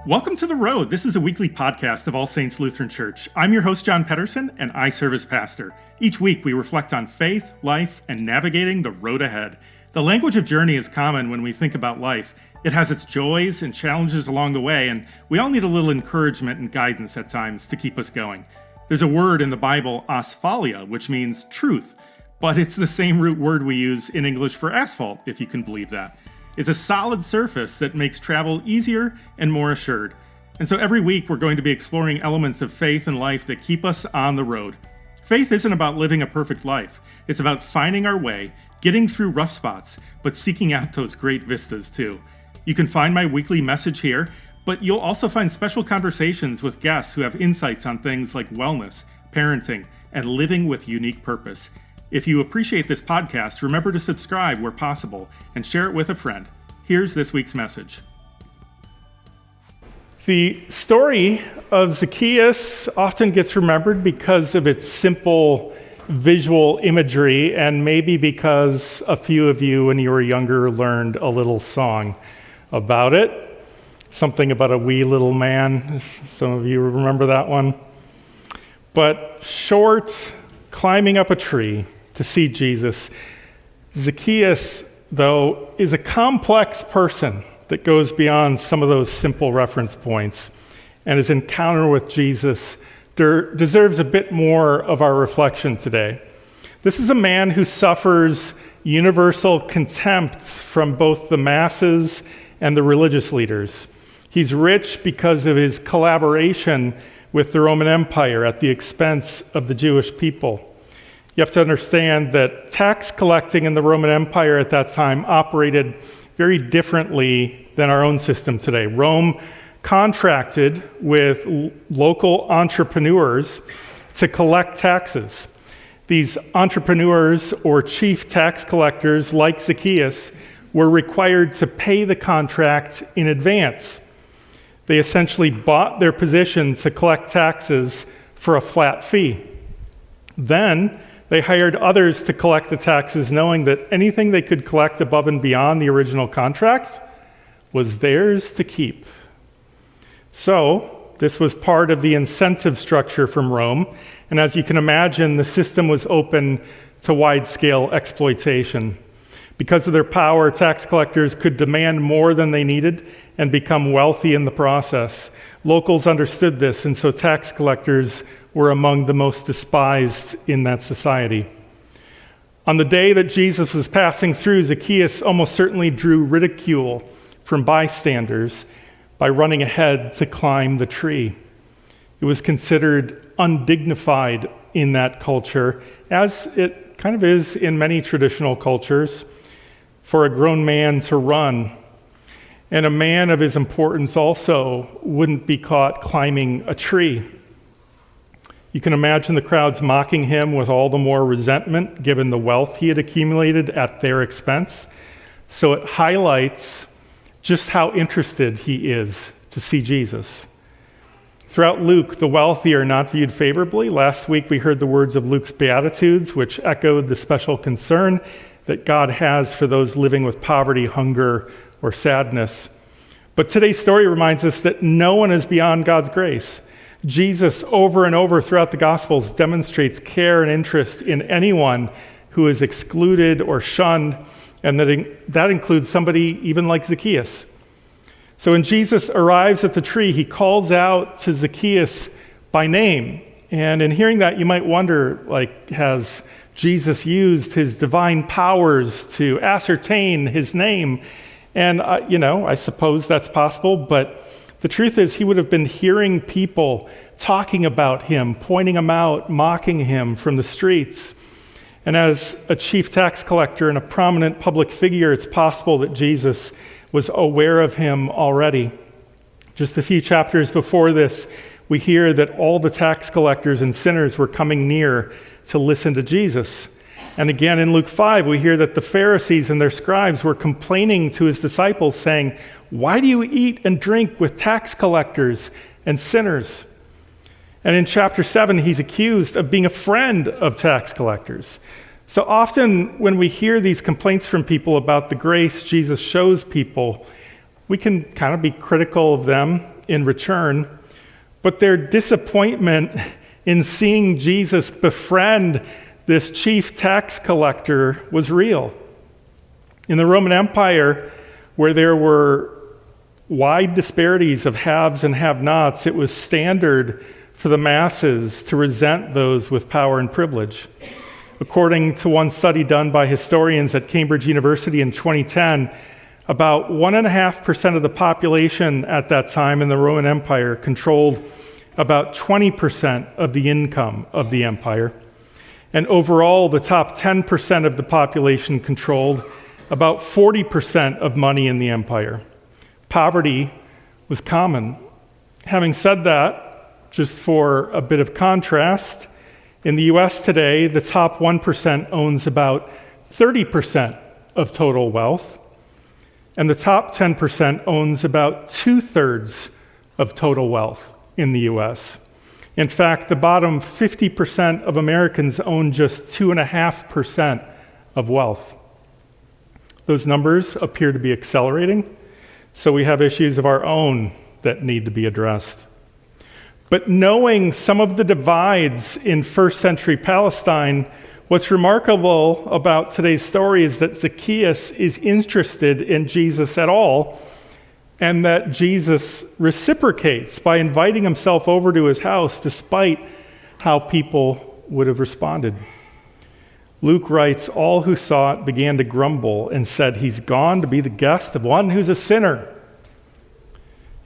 Welcome to The Road. This is a weekly podcast of All Saints Lutheran Church. I'm your host, John Pedersen, and I serve as pastor. Each week, we reflect on faith, life, and navigating the road ahead. The language of journey is common when we think about life. It has its joys and challenges along the way, and we all need a little encouragement and guidance at times to keep us going. There's a word in the Bible, asphalia, which means truth, but it's the same root word we use in English for asphalt, if you can believe that. It's a solid surface that makes travel easier and more assured. And so every week we're going to be exploring elements of faith and life that keep us on the road. Faith isn't about living a perfect life. It's about finding our way, getting through rough spots, but seeking out those great vistas too. You can find my weekly message here, but you'll also find special conversations with guests who have insights on things like wellness, parenting, and living with unique purpose. If you appreciate this podcast, remember to subscribe where possible and share it with a friend. Here's this week's message. The story of Zacchaeus often gets remembered because of its simple visual imagery, and maybe because a few of you, when you were younger, learned a little song about it. Something about a wee little man. Some of you remember that one. But short, climbing up a tree to see Jesus. Zacchaeus, though, is a complex person that goes beyond some of those simple reference points, and his encounter with Jesus deserves a bit more of our reflection today. This is a man who suffers universal contempt from both the masses and the religious leaders. He's rich because of his collaboration with the Roman Empire at the expense of the Jewish people. You have to understand that tax collecting in the Roman Empire at that time operated very differently than our own system today. Rome contracted with local entrepreneurs to collect taxes. These entrepreneurs or chief tax collectors, like Zacchaeus, were required to pay the contract in advance. They essentially bought their position to collect taxes for a flat fee. Then they hired others to collect the taxes, knowing that anything they could collect above and beyond the original contract was theirs to keep. So, this was part of the incentive structure from Rome, and as you can imagine, the system was open to wide-scale exploitation. Because of their power, tax collectors could demand more than they needed and become wealthy in the process. Locals understood this, and so tax collectors were among the most despised in that society. On the day that Jesus was passing through, Zacchaeus almost certainly drew ridicule from bystanders by running ahead to climb the tree. It was considered undignified in that culture, as it kind of is in many traditional cultures, for a grown man to run. And a man of his importance also wouldn't be caught climbing a tree. You can imagine the crowds mocking him with all the more resentment given the wealth he had accumulated at their expense. So it highlights just how interested he is to see Jesus. Throughout Luke, the wealthy are not viewed favorably. Last week we heard the words of Luke's Beatitudes, which echoed the special concern that God has for those living with poverty, hunger, or sadness. But today's story reminds us that no one is beyond God's grace. Jesus, over and over throughout the Gospels, demonstrates care and interest in anyone who is excluded or shunned, and that includes somebody even like Zacchaeus. So when Jesus arrives at the tree, he calls out to Zacchaeus by name. And in hearing that, you might wonder, has Jesus used his divine powers to ascertain his name? And, I suppose that's possible, but the truth is, he would have been hearing people talking about him, pointing him out, mocking him from the streets. And as a chief tax collector and a prominent public figure, it's possible that Jesus was aware of him already. Just a few chapters before this, we hear that all the tax collectors and sinners were coming near to listen to Jesus. And again in Luke 5, we hear that the Pharisees and their scribes were complaining to his disciples, saying, "Why do you eat and drink with tax collectors and sinners?" And in chapter 7, he's accused of being a friend of tax collectors. So often when we hear these complaints from people about the grace Jesus shows people, we can kind of be critical of them in return, but their disappointment in seeing Jesus befriend this chief tax collector was real. In the Roman Empire, where there were wide disparities of haves and have-nots, it was standard for the masses to resent those with power and privilege. According to one study done by historians at Cambridge University in 2010, about 1.5% of the population at that time in the Roman Empire controlled about 20% of the income of the empire. And overall, the top 10% of the population controlled about 40% of money in the empire. Poverty was common. Having said that, just for a bit of contrast, in the US today, the top 1% owns about 30% of total wealth, and the top 10% owns about 2/3 of total wealth in the US. In fact, the bottom 50% of Americans own just 2.5% of wealth. Those numbers appear to be accelerating, so we have issues of our own that need to be addressed. But knowing some of the divides in first century Palestine, what's remarkable about today's story is that Zacchaeus is interested in Jesus at all, and that Jesus reciprocates by inviting himself over to his house despite how people would have responded. Luke writes, "All who saw it began to grumble and said, 'He's gone to be the guest of one who's a sinner.'"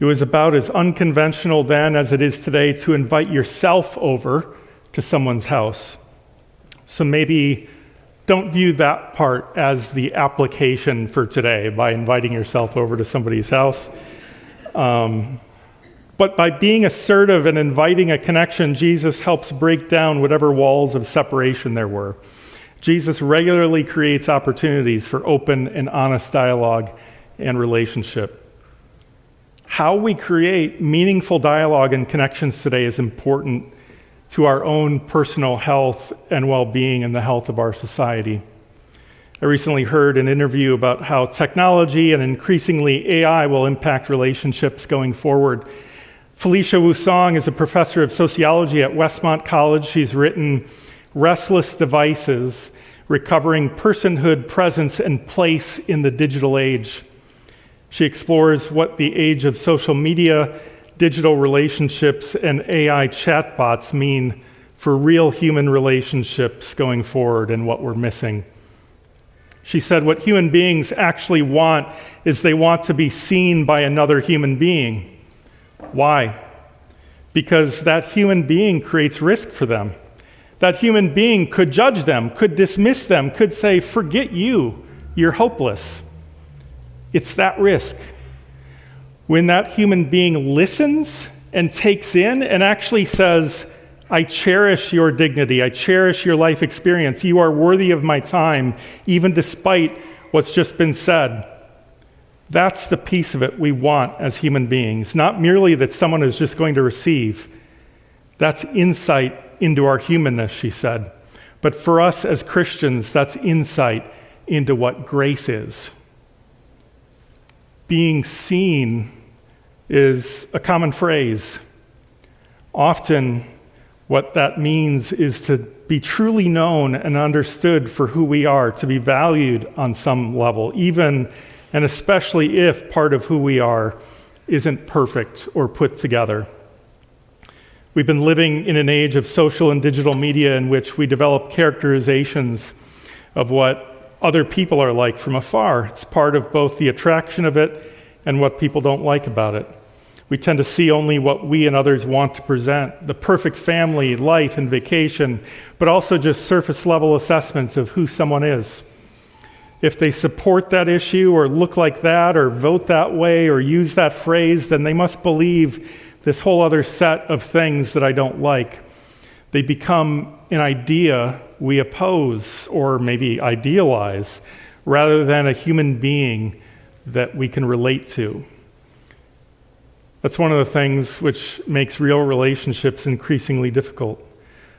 It was about as unconventional then as it is today to invite yourself over to someone's house. So maybe don't view that part as the application for today by inviting yourself over to somebody's house. But by being assertive and inviting a connection, Jesus helps break down whatever walls of separation there were. Jesus regularly creates opportunities for open and honest dialogue and relationship. How we create meaningful dialogue and connections today is important to our own personal health and well-being and the health of our society. I recently heard an interview about how technology and increasingly AI will impact relationships going forward. Felicia Wusong is a professor of sociology at Westmont College. She's written Restless Devices, Recovering Personhood, Presence, and Place in the Digital Age. She explores what the age of social media, digital relationships, and AI chatbots mean for real human relationships going forward and what we're missing. She said what human beings actually want is they want to be seen by another human being. Why? Because that human being creates risk for them. That human being could judge them, could dismiss them, could say, "Forget you, you're hopeless." It's that risk. When that human being listens and takes in and actually says, "I cherish your dignity, I cherish your life experience, you are worthy of my time, even despite what's just been said," that's the piece of it we want as human beings. Not merely that someone is just going to receive. That's insight into our humanness, she said. But for us as Christians, that's insight into what grace is. Being seen is a common phrase. Often, what that means is to be truly known and understood for who we are, to be valued on some level, even and especially if part of who we are isn't perfect or put together. We've been living in an age of social and digital media in which we develop characterizations of what other people are like from afar. It's part of both the attraction of it and what people don't like about it. We tend to see only what we and others want to present, the perfect family, life, and vacation, but also just surface level assessments of who someone is. If they support that issue or look like that or vote that way or use that phrase, then they must believe this whole other set of things that I don't like. They become an idea we oppose or maybe idealize rather than a human being that we can relate to. That's one of the things which makes real relationships increasingly difficult.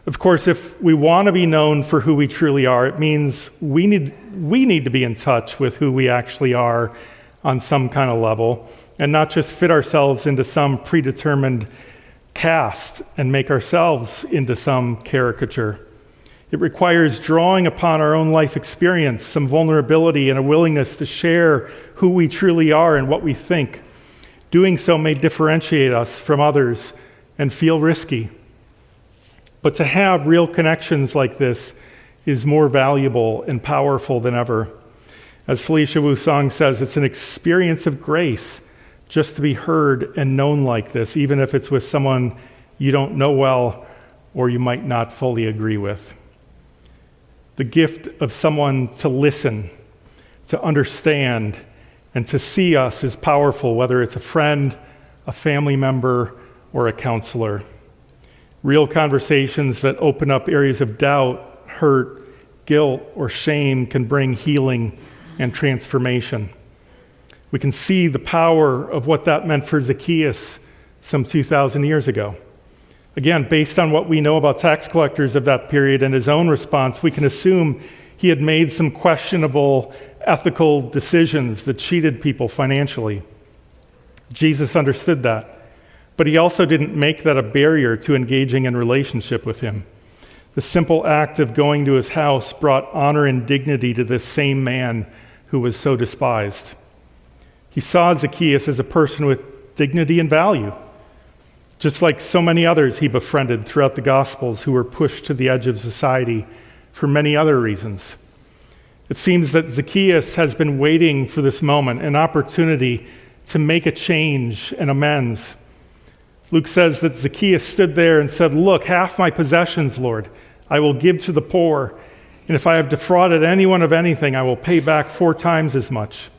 Of course, if we want to be known for who we truly are, it means we need to be in touch with who we actually are on some kind of level, and not just fit ourselves into some predetermined cast and make ourselves into some caricature. It requires drawing upon our own life experience, some vulnerability, and a willingness to share who we truly are and what we think. Doing so may differentiate us from others and feel risky. But to have real connections like this is more valuable and powerful than ever. As Felicia Wusong says, it's an experience of grace just to be heard and known like this, even if it's with someone you don't know well or you might not fully agree with. The gift of someone to listen, to understand, and to see us is powerful, whether it's a friend, a family member, or a counselor. Real conversations that open up areas of doubt, hurt, guilt, or shame can bring healing and transformation. We can see the power of what that meant for Zacchaeus some 2,000 years ago. Again, based on what we know about tax collectors of that period and his own response, we can assume he had made some questionable ethical decisions that cheated people financially. Jesus understood that, but he also didn't make that a barrier to engaging in relationship with him. The simple act of going to his house brought honor and dignity to this same man who was so despised. He saw Zacchaeus as a person with dignity and value, just like so many others he befriended throughout the Gospels who were pushed to the edge of society for many other reasons. It seems that Zacchaeus has been waiting for this moment, an opportunity to make a change and amends. Luke says that Zacchaeus stood there and said, "Look, half my possessions, Lord, I will give to the poor, and if I have defrauded anyone of anything, I will pay back 4 times as much."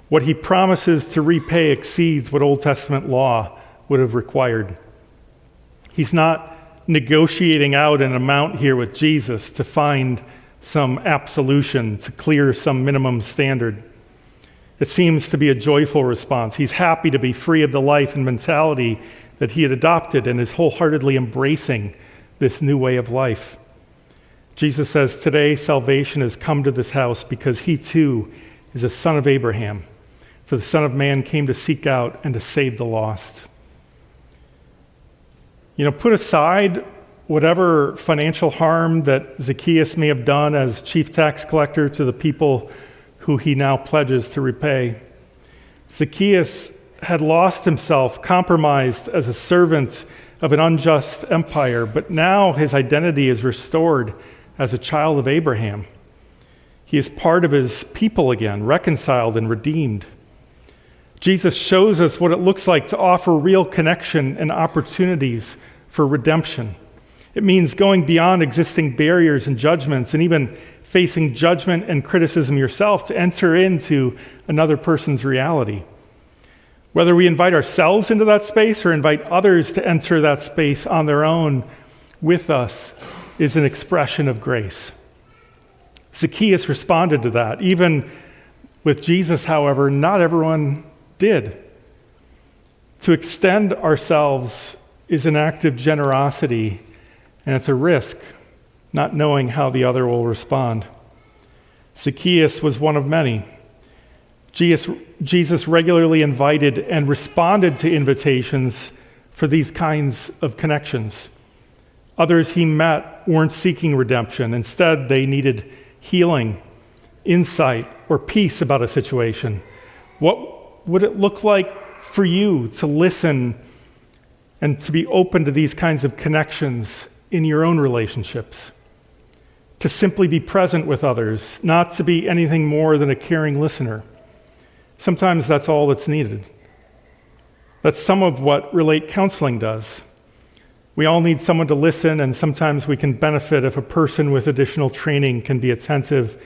What he promises to repay exceeds what Old Testament law would have required. He's not negotiating out an amount here with Jesus to find some absolution, to clear some minimum standard. It seems to be a joyful response. He's happy to be free of the life and mentality that he had adopted and is wholeheartedly embracing this new way of life. Jesus says, "Today salvation has come to this house because he too is a son of Abraham. For the Son of Man came to seek out and to save the lost." Put aside whatever financial harm that Zacchaeus may have done as chief tax collector to the people who he now pledges to repay. Zacchaeus had lost himself, compromised as a servant of an unjust empire, but now his identity is restored as a child of Abraham. He is part of his people again, reconciled and redeemed. Jesus shows us what it looks like to offer real connection and opportunities for redemption. It means going beyond existing barriers and judgments and even facing judgment and criticism yourself to enter into another person's reality. Whether we invite ourselves into that space or invite others to enter that space on their own with us is an expression of grace. Zacchaeus responded to that. Even with Jesus, however, not everyone did. To extend ourselves is an act of generosity, and it's a risk, not knowing how the other will respond. Zacchaeus was one of many. Jesus regularly invited and responded to invitations for these kinds of connections. Others he met weren't seeking redemption. Instead, they needed healing, insight, or peace about a situation. What would it look like for you to listen and to be open to these kinds of connections in your own relationships? To simply be present with others, not to be anything more than a caring listener. Sometimes that's all that's needed. That's some of what Relate Counseling does. We all need someone to listen, and sometimes we can benefit if a person with additional training can be attentive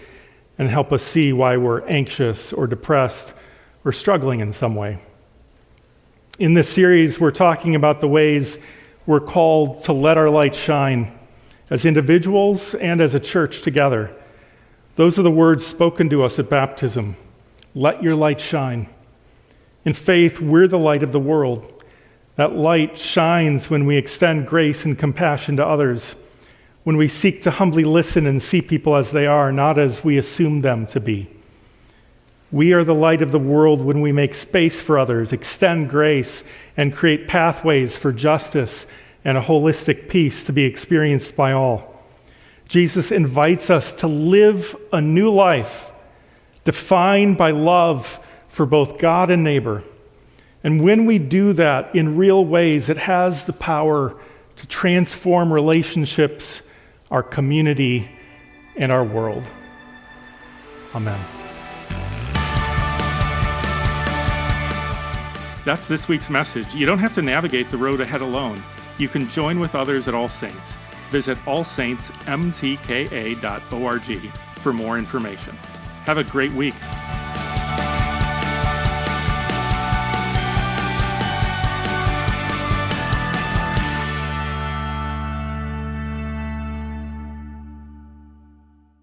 and help us see why we're anxious or depressed or struggling in some way. In this series, we're talking about the ways we're called to let our light shine as individuals and as a church together. Those are the words spoken to us at baptism. Let your light shine. In faith, we're the light of the world. That light shines when we extend grace and compassion to others, when we seek to humbly listen and see people as they are, not as we assume them to be. We are the light of the world when we make space for others, extend grace, and create pathways for justice and a holistic peace to be experienced by all. Jesus invites us to live a new life defined by love for both God and neighbor. And when we do that in real ways, it has the power to transform relationships, our community, and our world. Amen. That's this week's message. You don't have to navigate the road ahead alone. You can join with others at All Saints. Visit allsaintsmtka.org for more information. Have a great week.